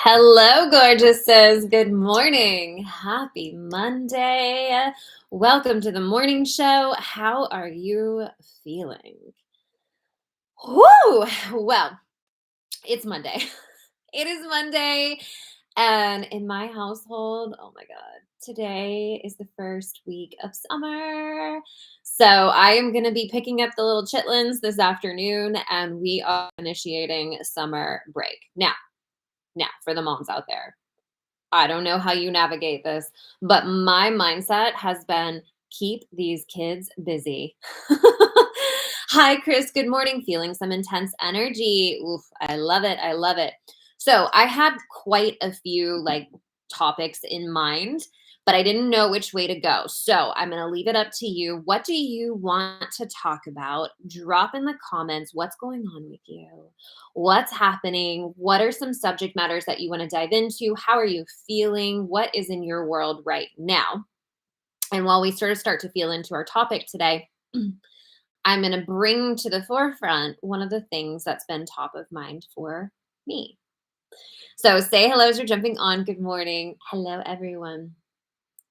Hello, gorgeouses. Good morning. Happy Monday. Welcome to the morning show. How are you feeling? Woo! Well, it's Monday. It is Monday. And in my household, oh my God, today is the first week of summer. So I am going to be picking up the little chitlins this afternoon, and we are initiating summer break. Now, for the moms out there. I don't know how you navigate this, but my mindset has been keep these kids busy. Hi, Chris. Good morning. Feeling some intense energy. Oof, I love it. I love it. So I had quite a few topics in mind, but I didn't know which way to go. So I'm going to leave it up to you. What do you want to talk about? Drop in the comments what's going on with you. What's happening? What are some subject matters that you want to dive into? How are you feeling? What is in your world right now? And while we start to feel into our topic today, I'm going to bring to the forefront one of the things that's been top of mind for me. So say hello as you're jumping on. Good morning. Hello, everyone.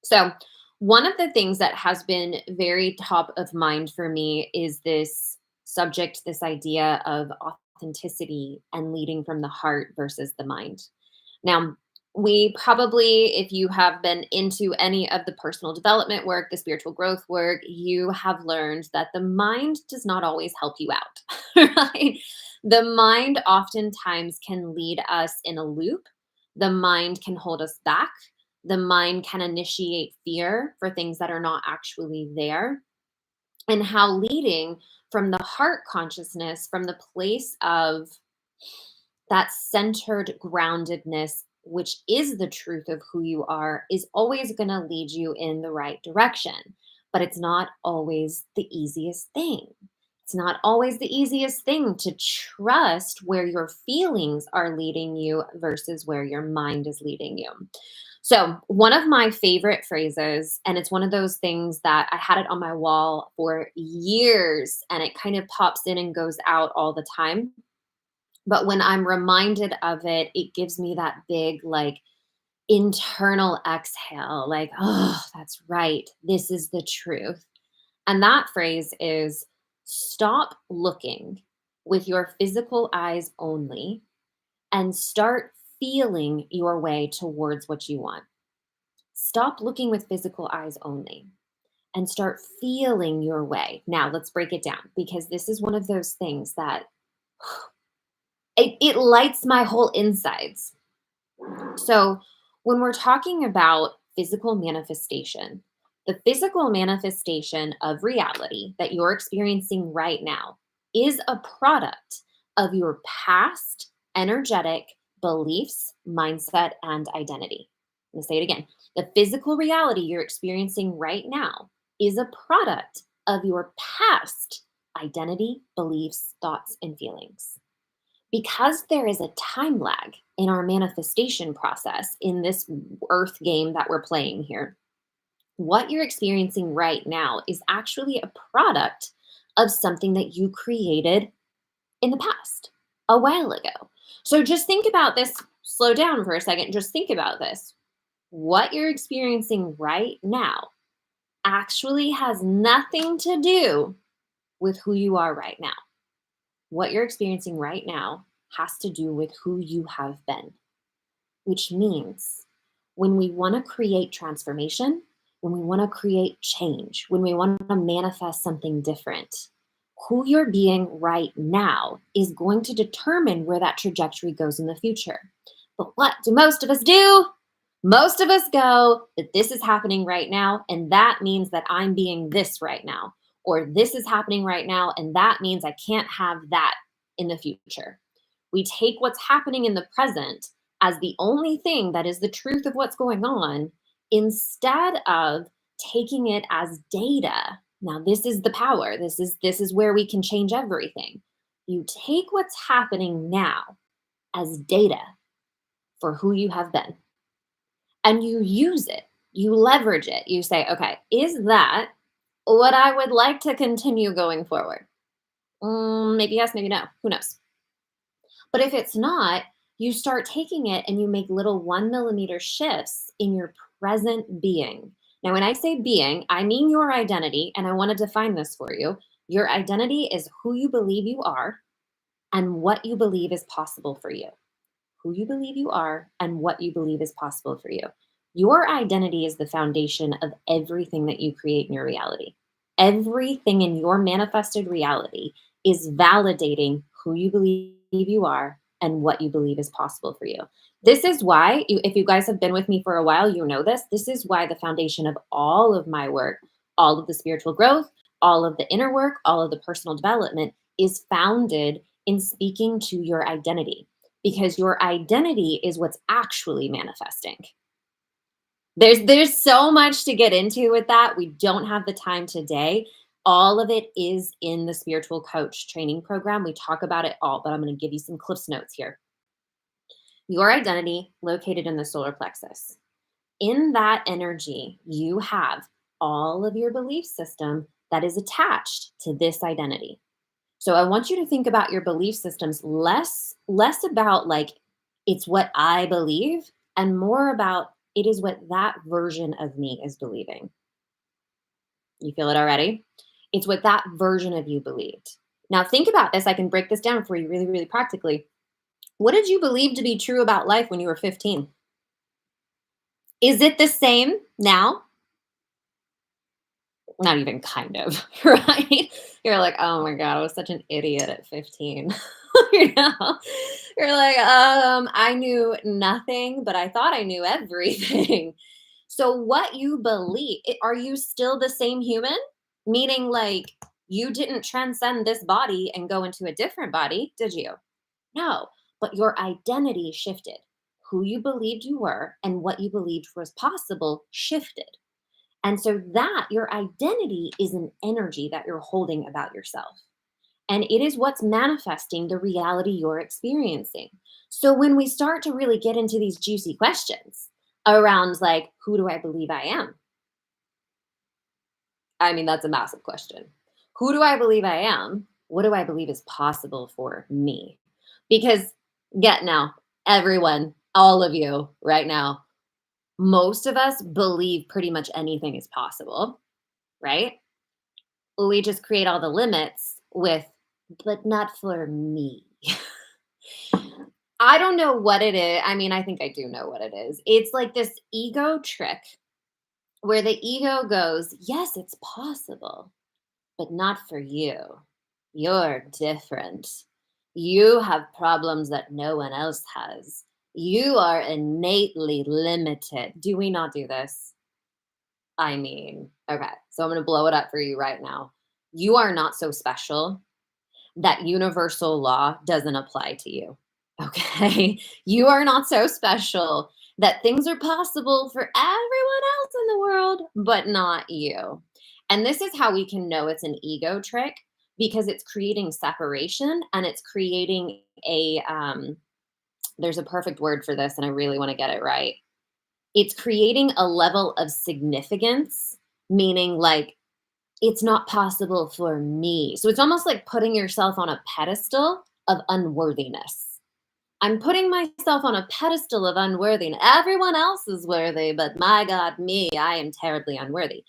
So one of the things that has been very top of mind for me is this subject, this idea of authenticity and leading from the heart versus the mind. Now, we probably, if you have been into any of the personal development work, the spiritual growth work, you have learned that the mind does not always help you out, right? The mind oftentimes can lead us in a loop. The mind can hold us back. The mind can initiate fear for things that are not actually there. And how leading from the heart consciousness, from the place of that centered groundedness, which is the truth of who you are, is always going to lead you in the right direction. But it's not always the easiest thing. It's not always the easiest thing to trust where your feelings are leading you versus where your mind is leading you. So, one of my favorite phrases, and it's one of those things that I had it on my wall for years and it kind of pops in and goes out all the time. But when I'm reminded of it, it gives me that big, internal exhale, oh, that's right. This is the truth. And that phrase is stop looking with your physical eyes only and start feeling your way towards what you want. Stop looking with physical eyes only and start feeling your way. Now, let's break it down because this is one of those things that it lights my whole insides. So, when we're talking about physical manifestation, the physical manifestation of reality that you're experiencing right now is a product of your past energetic beliefs, mindset, and identity. I'm going to say it again. The physical reality you're experiencing right now is a product of your past identity, beliefs, thoughts, and feelings. Because there is a time lag in our manifestation process in this earth game that we're playing here, what you're experiencing right now is actually a product of something that you created in the past a while ago. So just think about this, slow down for a second, just think about this. What you're experiencing right now actually has nothing to do with who you are right now. What you're experiencing right now has to do with who you have been, which means when we want to create transformation, when we want to create change, when we want to manifest something different, who you're being right now is going to determine where that trajectory goes in the future. But what do most of us do? Most of us go that this is happening right now, and that means that I'm being this right now. Or this is happening right now, and that means I can't have that in the future. We take what's happening in the present as the only thing that is the truth of what's going on instead of taking it as data. Now, this is the power. This is where we can change everything. You take what's happening now as data for who you have been, and you use it. You leverage it. You say, okay, is that what I would like to continue going forward? Maybe yes, maybe no. Who knows? But if it's not, you start taking it and you make little 1 millimeter shifts in your present being. Now, when I say being, I mean your identity, and I want to define this for you. Your identity is who you believe you are and what you believe is possible for you. Who you believe you are and what you believe is possible for you. Your identity is the foundation of everything that you create in your reality. Everything in your manifested reality is validating who you believe you are and what you believe is possible for you. This is why, if you guys have been with me for a while, you know this. This is why the foundation of all of my work, all of the spiritual growth, all of the inner work, all of the personal development is founded in speaking to your identity, because your identity is what's actually manifesting. There's so much to get into with that. We don't have the time today. All of it is in the spiritual coach training program. We talk about it all, but I'm going to give you some cliffs notes here. Your identity located in the solar plexus. In that energy, you have all of your belief system that is attached to this identity. So I want you to think about your belief systems less about like it's what I believe and more about it is what that version of me is believing. You feel it already? It's what that version of you believed. Now think about this. I can break this down for you really, really practically. What did you believe to be true about life when you were 15? Is it the same now? Not even kind of, right? You're like, "Oh my god, I was such an idiot at 15." You know? You're like, I knew nothing, but I thought I knew everything." So what you believe, are you still the same human? Meaning like you didn't transcend this body and go into a different body, did you? No, but your identity shifted. Who you believed you were and what you believed was possible shifted. And so that your identity is an energy that you're holding about yourself. And it is what's manifesting the reality you're experiencing. So when we start to really get into these juicy questions around like, who do I believe I am? I mean, that's a massive question. Who do I believe I am? What do I believe is possible for me? Because get now, everyone, all of you right now, most of us believe pretty much anything is possible, right? We just create all the limits with, but not for me. I don't know what it is. I mean, I think I do know what it is. It's like this ego trick where the ego goes, yes, it's possible, but not for you. You're different. You have problems that no one else has. You are innately limited. Do we not do this? I mean, okay, so I'm going to blow it up for you right now. You are not so special that universal law doesn't apply to you. Okay. You are not so special that things are possible for everyone else in the world, but not you. And this is how we can know it's an ego trick because it's creating separation and it's creating there's a perfect word for this, and I really want to get it right. It's creating a level of significance, meaning like it's not possible for me. So it's almost like putting yourself on a pedestal of unworthiness. I'm putting myself on a pedestal of unworthiness. Everyone else is worthy, but my God, me, I am terribly unworthy.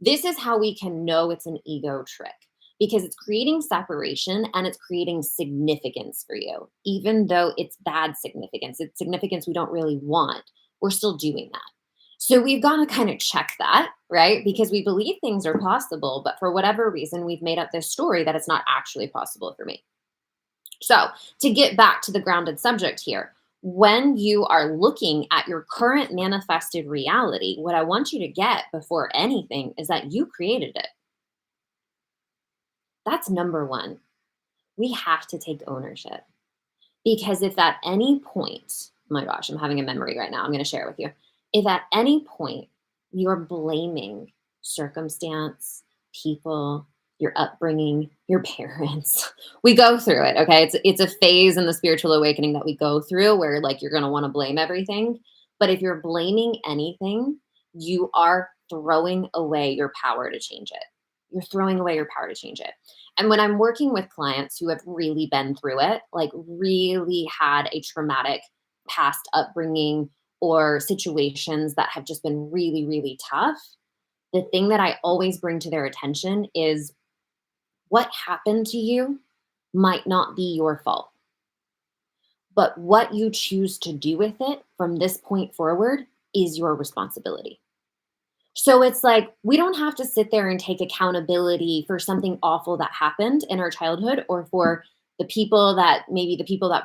This is how we can know it's an ego trick because it's creating separation and it's creating significance for you, even though it's bad significance. It's significance we don't really want. We're still doing that. So we've got to kind of check that, right? Because we believe things are possible, but for whatever reason, we've made up this story that it's not actually possible for me. So to get back to the grounded subject here, when you are looking at your current manifested reality, what I want you to get before anything is that you created it. That's number one. We have to take ownership because if at any point, oh my gosh, I'm having a memory right now. I'm going to share it with you. If at any point you're blaming circumstance, people, your upbringing, your parents, we go through it. Okay. It's a phase in the spiritual awakening that we go through where like you're going to want to blame everything. But if you're blaming anything, you are throwing away your power to change it. You're throwing away your power to change it. And when I'm working with clients who have really been through it, like really had a traumatic past upbringing or situations that have just been really, really tough, the thing that I always bring to their attention is what happened to you might not be your fault, but what you choose to do with it from this point forward is your responsibility. So it's like we don't have to sit there and take accountability for something awful that happened in our childhood or for the people that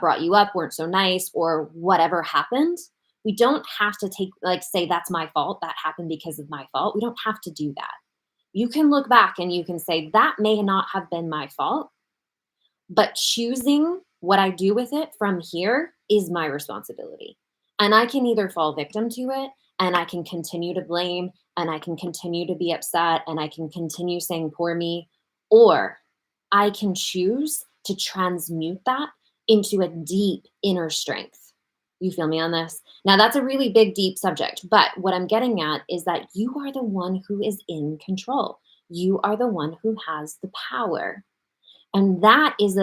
brought you up weren't so nice or whatever happened. We don't have to take like say that's my fault, that happened because of my fault. We don't have to do that. You can look back and you can say that may not have been my fault, but choosing what I do with it from here is my responsibility. And I can either fall victim to it and I can continue to blame and I can continue to be upset and I can continue saying poor me, or I can choose to transmute that into a deep inner strength. You feel me on this? Now, that's a really big, deep subject, but what I'm getting at is that you are the one who is in control. You are the one who has the power. And that is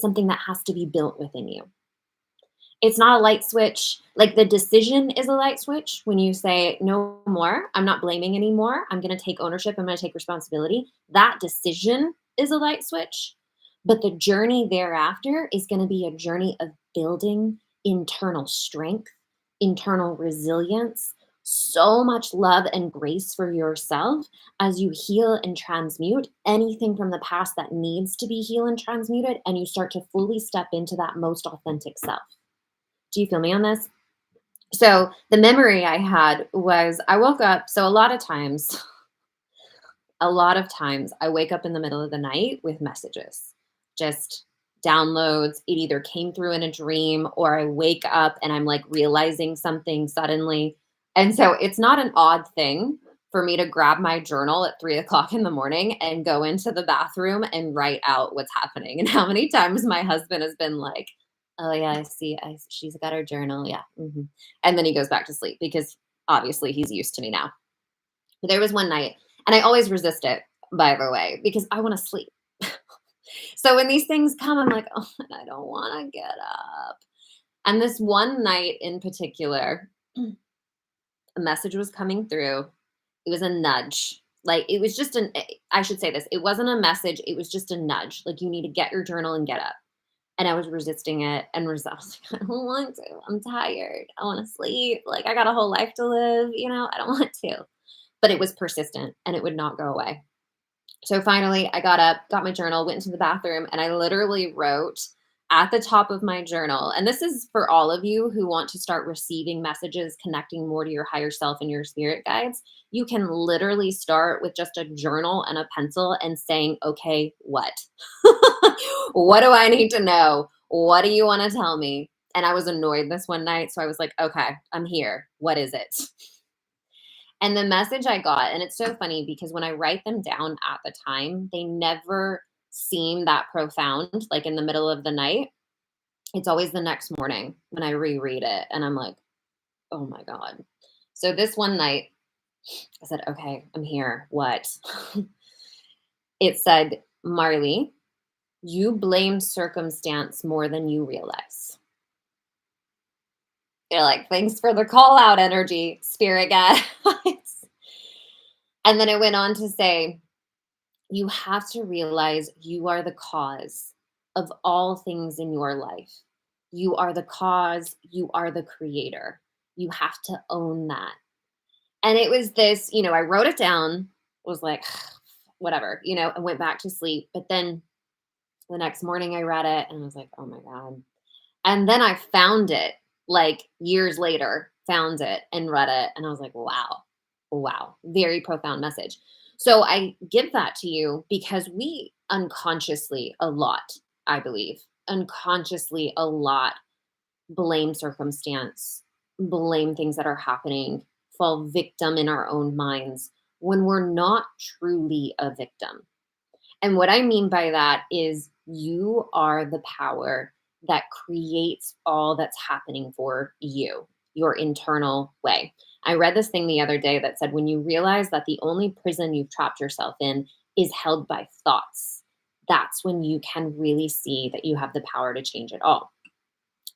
something that has to be built within you. It's not a light switch. Like the decision is a light switch when you say, no more, I'm not blaming anymore. I'm going to take ownership. I'm going to take responsibility. That decision is a light switch. But the journey thereafter is going to be a journey of building internal strength, internal resilience, so much love and grace for yourself as you heal and transmute anything from the past that needs to be healed and transmuted. And you start to fully step into that most authentic self. Do you feel me on this? So the memory I had was I woke up. So a lot of times I wake up in the middle of the night with messages, just downloads. It either came through in a dream or I wake up and I'm like realizing something suddenly. And so it's not an odd thing for me to grab my journal at 3 o'clock in the morning and go into the bathroom and write out what's happening. And how many times my husband has been like, oh yeah, I see. She's got her journal. Yeah. And then he goes back to sleep because obviously he's used to me now. But there was one night, and I always resist it, by the way, because I want to sleep. So when these things come, I'm like, oh, I don't want to get up. And this one night in particular, a message was coming through. It was a nudge. Like it was just I should say this. It wasn't a message. It was just a nudge. Like you need to get your journal and get up. And I was resisting it and I was like, I don't want to. I'm tired. I want to sleep. Like I got a whole life to live. I don't want to. But it was persistent and it would not go away. So finally, I got up, got my journal, went into the bathroom, and I literally wrote at the top of my journal. And this is for all of you who want to start receiving messages, connecting more to your higher self and your spirit guides. You can literally start with just a journal and a pencil and saying, okay, what? What do I need to know? What do you want to tell me? And I was annoyed this one night. So I was like, okay, I'm here. What is it? And the message I got, and it's so funny because when I write them down at the time, they never seem that profound, like in the middle of the night. It's always the next morning when I reread it and I'm like, oh my God. So this one night, I said, okay, I'm here. What? It said, Marley, you blame circumstance more than you realize. You're like, thanks for the call out energy, spirit guides. And then it went on to say, you have to realize you are the cause of all things in your life. You are the cause, you are the creator. You have to own that. And it was this, I wrote it down, was like, whatever, and went back to sleep. But then the next morning I read it and I was like, oh my God. And then I found it like years later, found it and read it. And I was like, wow, very profound message. So I give that to you because we unconsciously a lot, I believe, unconsciously a lot blame circumstance, blame things that are happening, fall victim in our own minds when we're not truly a victim. And what I mean by that is you are the power that creates all that's happening for you, your internal way. I read this thing the other day that said when you realize that the only prison you've trapped yourself in is held by thoughts. That's when you can really see that you have the power to change it all.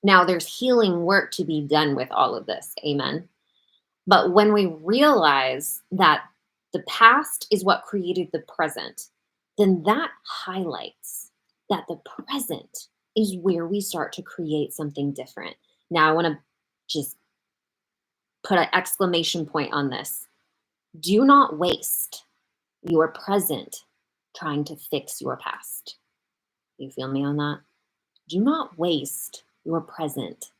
Now, there's healing work to be done with all of this. Amen. But when we realize that the past is what created the present, then that highlights that the present is where we start to create something different. Now, I want to just put an exclamation point on this. Do not waste your present trying to fix your past. You feel me on that? Do not waste your present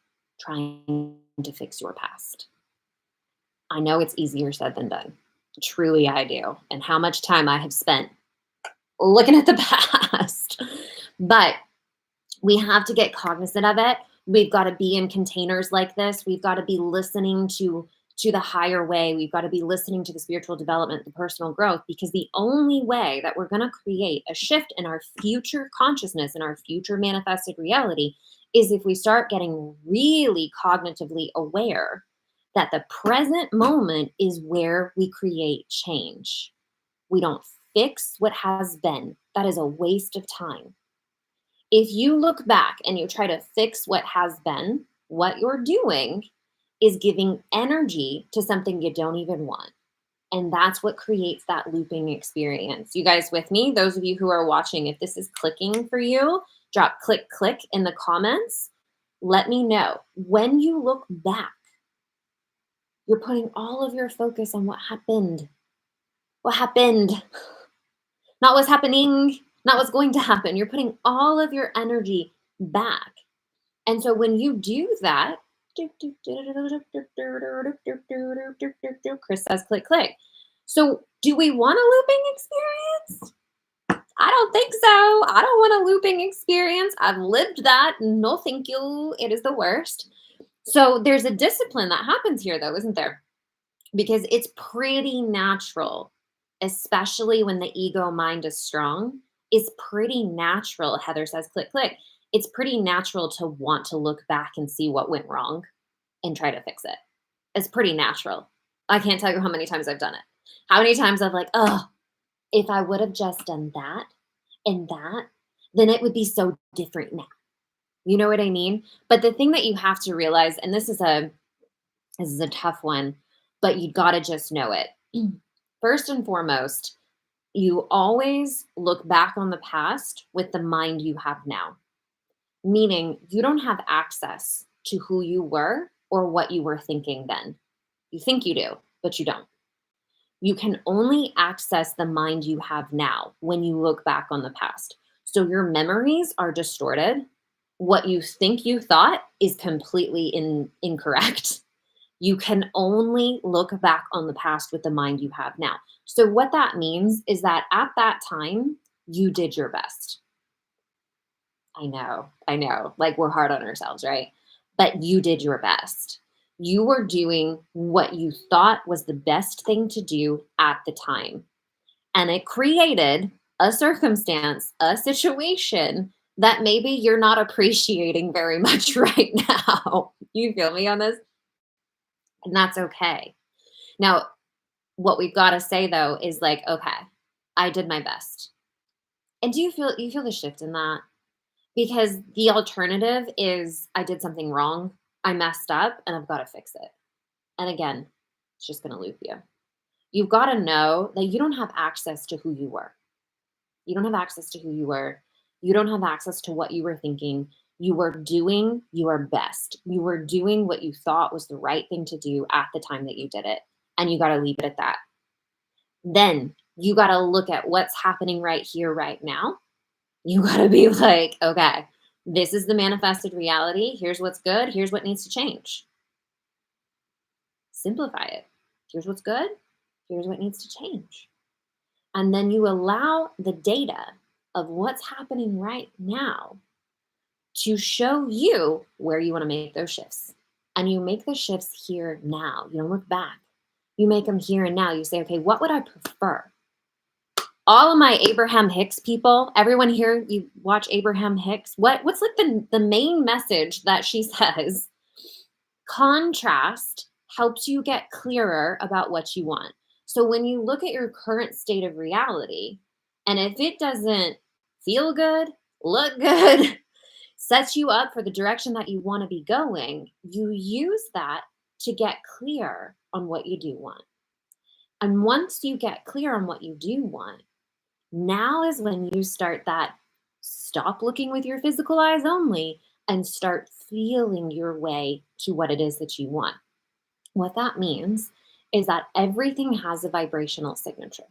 trying to fix your past. I know it's easier said than done. Truly, I do. And how much time I have spent looking at the past. But we have to get cognizant of it. We've got to be in containers like this. We've got to be listening to the higher way. We've got to be listening to the spiritual development, the personal growth, because the only way that we're going to create a shift in our future consciousness and our future manifested reality is if we start getting really cognitively aware that the present moment is where we create change. We don't fix what has been. That is a waste of time. If you look back and you try to fix what has been, what you're doing is giving energy to something you don't even want. And that's what creates that looping experience. You guys with me? Those of you who are watching, if this is clicking for you, drop click in the comments. Let me know. When you look back, you're putting all of your focus on what happened. What happened? Not what's happening, not what's going to happen. You're putting all of your energy back. And so when you do that, Chris says click. So do we want a looping experience? I don't think so. I don't want a looping experience. I've lived that. No, thank you. It is the worst. So there's a discipline that happens here, though, isn't there? Because it's pretty natural, especially when the ego mind is strong. It's pretty natural. Heather says click. It's pretty natural to want to look back and see what went wrong and try to fix it. It's pretty natural. I can't tell you how many times I've done it. How many times I've like, oh, if I would have just done that and that, then it would be so different now. You know what I mean? But the thing that you have to realize, and this is a tough one, but you got to just know it. First and foremost, you always look back on the past with the mind you have now. Meaning you don't have access to who you were or what you were thinking then. You think you do, but you don't. You can only access the mind you have now when you look back on the past. So your memories are distorted. What you think you thought is completely incorrect. You can only look back on the past with the mind you have now. So what that means is that at that time, you did your best. I know. Like we're hard on ourselves, right? But you did your best. You were doing what you thought was the best thing to do at the time. And it created a circumstance, a situation that maybe you're not appreciating very much right now. You feel me on this? And that's okay. Now, what we've got to say though is like, okay, I did my best. And do you feel the shift in that? Because the alternative is I did something wrong, I messed up, and I've got to fix it. And again, it's just going to loop you. You've got to know that you don't have access to who you were. You don't have access to who you were. You don't have access to what you were thinking. You were doing your best. You were doing what you thought was the right thing to do at the time that you did it. And you got to leave it at that. Then you got to look at what's happening right here, right now. You got to be like, okay, this is the manifested reality. Here's what's good. Here's what needs to change. Simplify it. Here's what's good. Here's what needs to change. And then you allow the data of what's happening right now to show you where you want to make those shifts. And you make the shifts here now. You don't look back. You make them here and now. You say, okay, what would I prefer? All of my Abraham Hicks people, everyone here, you watch Abraham Hicks. What's like the main message that she says? Contrast helps you get clearer about what you want. So when you look at your current state of reality, And if it doesn't feel good, look good, sets you up for the direction that you want to be going, you use that to get clear on what you do want. And once you get clear on what you do want, now is when you start that stop looking with your physical eyes only and start feeling your way to what it is that you want. What that means is that everything has a vibrational signature.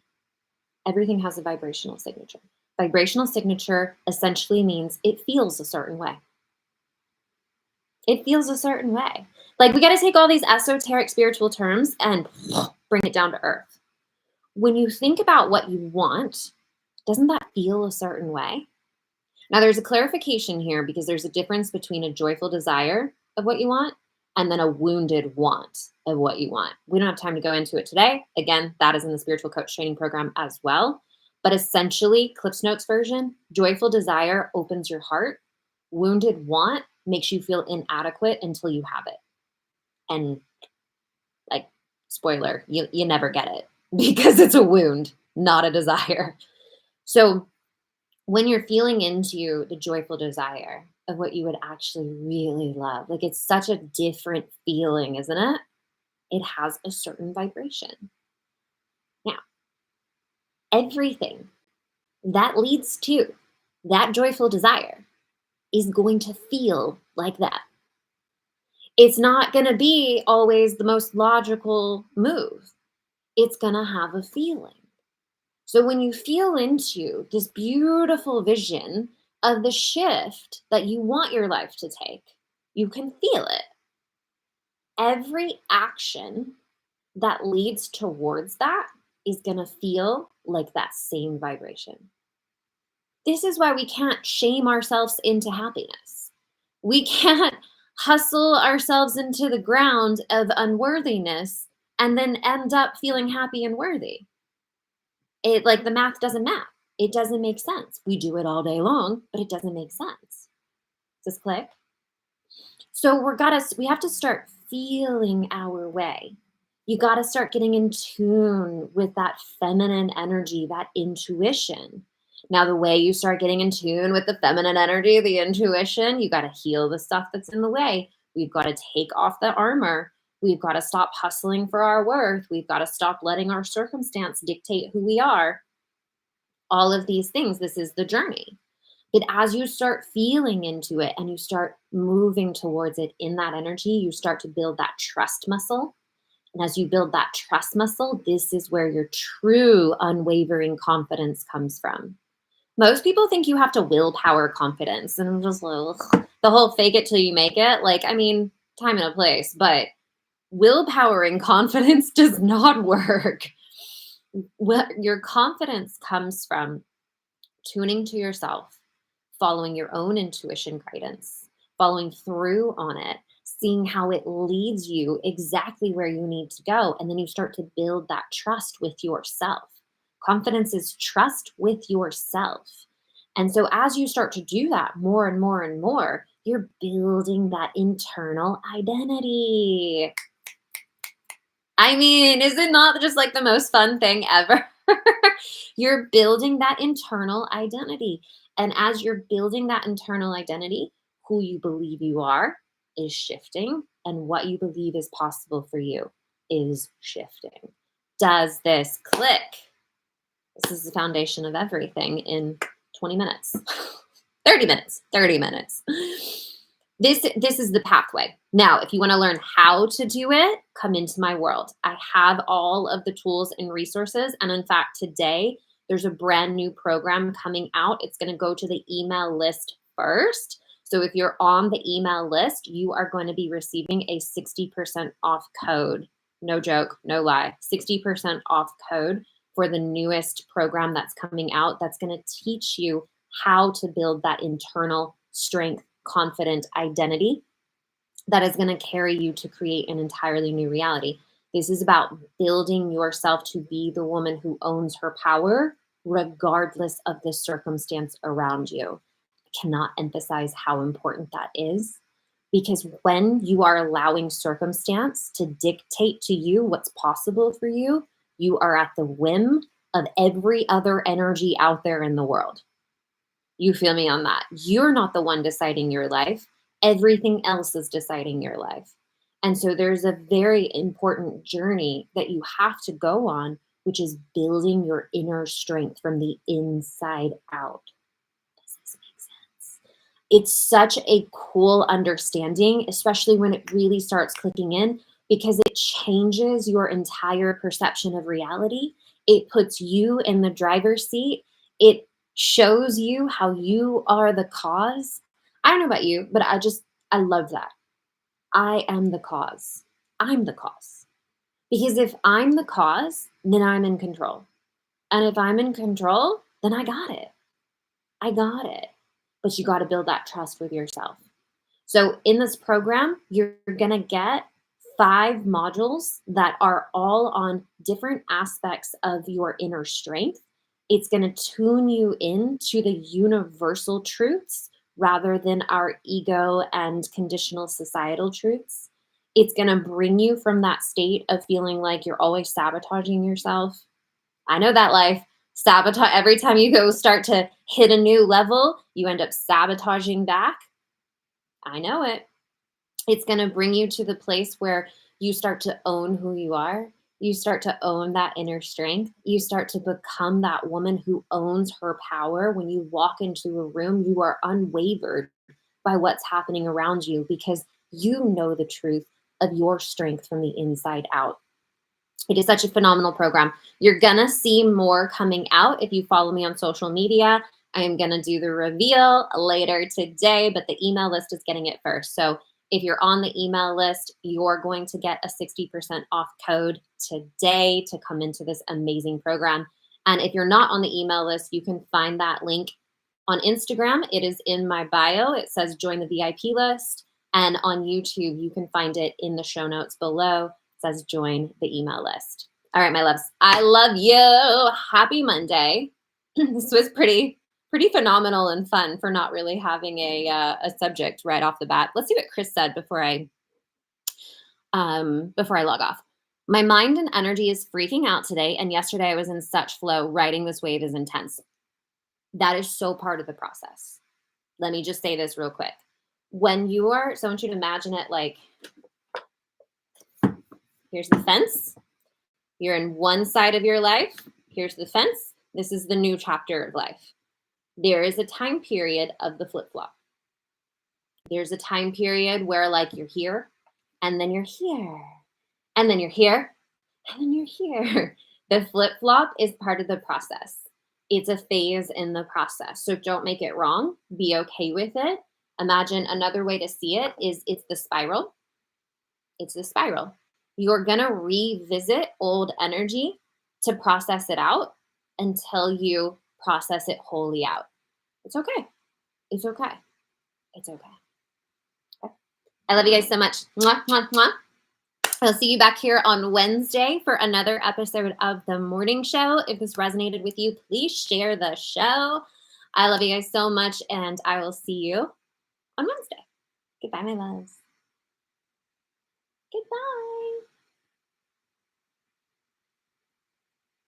Everything has a vibrational signature. Vibrational signature essentially means it feels a certain way. It feels a certain way. Like, we got to take all these esoteric spiritual terms and bring it down to earth. When you think about what you want, doesn't that feel a certain way? Now, there's a clarification here because there's a difference between a joyful desire of what you want and then a wounded want of what you want. We don't have time to go into it today. Again, that is in the spiritual coach training program as well. But essentially, Cliff's Notes version, joyful desire opens your heart. Wounded want makes you feel inadequate until you have it. And like, spoiler, you never get it because it's a wound, not a desire. So when you're feeling into the joyful desire of what you would actually really love, like, it's such a different feeling, isn't it? It has a certain vibration. Now, everything that leads to that joyful desire is going to feel like that. It's not going to be always the most logical move. It's going to have a feeling. So when you feel into this beautiful vision of the shift that you want your life to take, you can feel it. Every action that leads towards that is going to feel like that same vibration. This is why we can't shame ourselves into happiness. We can't hustle ourselves into the ground of unworthiness and then end up feeling happy and worthy. It, like, the math doesn't map. It doesn't make sense. We do it all day long, but it doesn't make sense. Does this click? So we have to start feeling our way. You got to start getting in tune with that feminine energy, that intuition. Now, the way you start getting in tune with the feminine energy, the intuition, you got to heal the stuff that's in the way. We've got to take off the armor. We've got to stop hustling for our worth. We've got to stop letting our circumstance dictate who we are. All of these things, this is the journey. But as you start feeling into it and you start moving towards it in that energy, you start to build that trust muscle. And as you build that trust muscle, this is where your true unwavering confidence comes from. Most people think you have to willpower confidence, and I'm just like, ugh. The whole fake it till you make it. Like, I mean, time and a place, but willpowering confidence does not work. What your confidence comes from tuning to yourself, following your own intuition guidance, following through on it, seeing how it leads you exactly where you need to go. And then you start to build that trust with yourself. Confidence is trust with yourself. And so as you start to do that more and more and more, you're building that internal identity. I mean, is it not just like the most fun thing ever? You're building that internal identity. And as you're building that internal identity, who you believe you are is shifting, and what you believe is possible for you is shifting. Does this click? This is the foundation of everything in 20 minutes, 30 minutes, 30 minutes. This is the pathway. Now, if you want to learn how to do it, come into my world. I have all of the tools and resources. And in fact, today, there's a brand new program coming out. It's going to go to the email list first. So if you're on the email list, you are going to be receiving a 60% off code. No joke, no lie. 60% off code for the newest program that's coming out. That's going to teach you how to build that internal strength, confident identity that is going to carry you to create an entirely new reality. This is about building yourself to be the woman who owns her power, regardless of the circumstance around you. I cannot emphasize how important that is, because when you are allowing circumstance to dictate to you what's possible for you, you are at the whim of every other energy out there in the world. You feel me on that? You're not the one deciding your life. Everything else is deciding your life. And so there's a very important journey that you have to go on, which is building your inner strength from the inside out. Does this make sense? It's such a cool understanding, especially when it really starts clicking in, because it changes your entire perception of reality. It puts you in the driver's seat. It shows you how you are the cause. I don't know about you, but I love that. I am the cause. I'm the cause. Because if I'm the cause, then I'm in control. And if I'm in control, then I got it. I got it. But you got to build that trust with yourself. So in this program, you're going to get 5 modules that are all on different aspects of your inner strength. It's going to tune you into the universal truths rather than our ego and conditional societal truths. It's going to bring you from that state of feeling like you're always sabotaging yourself. I know that life. Sabotage every time you go start to hit a new level, you end up sabotaging back. I know it. It's going to bring you to the place where you start to own who you are. You start to own that inner strength. You start to become that woman who owns her power. When you walk into a room, you are unwavered by what's happening around you because you know the truth of your strength from the inside out. It is such a phenomenal program. You're going to see more coming out if you follow me on social media. I am going to do the reveal later today, but the email list is getting it first. So if you're on the email list, you're going to get a 60% off code today to come into this amazing program. And if you're not on the email list, you can find that link on Instagram. It is in my bio. It says join the VIP list. And on YouTube, you can find it in the show notes below. It says join the email list. All right, my loves. I love you. Happy Monday. This was pretty phenomenal and fun for not really having a subject right off the bat. Let's see what Chris said before I log off. My mind and energy is freaking out today, and yesterday I was in such flow. Riding this wave is intense. That is so part of the process. Let me just say this real quick. When you are, so I want you to imagine it like, here's the fence. You're in one side of your life. Here's the fence. This is the new chapter of life. There is a time period of the flip-flop. There's a time period where like you're here, and then you're here, and then you're here, and then you're here. The flip-flop is part of the process. It's a phase in the process. So don't make it wrong. Be okay with it. Imagine another way to see it is it's the spiral. It's the spiral. You're going to revisit old energy to process it out until you process it wholly out. It's okay. It's okay. It's okay. Okay. I love you guys so much. Mwah, mwah, mwah. I'll see you back here on Wednesday for another episode of The Morning Show. If this resonated with you, please share the show. I love you guys so much, and I will see you on Wednesday. Goodbye, my loves. Goodbye.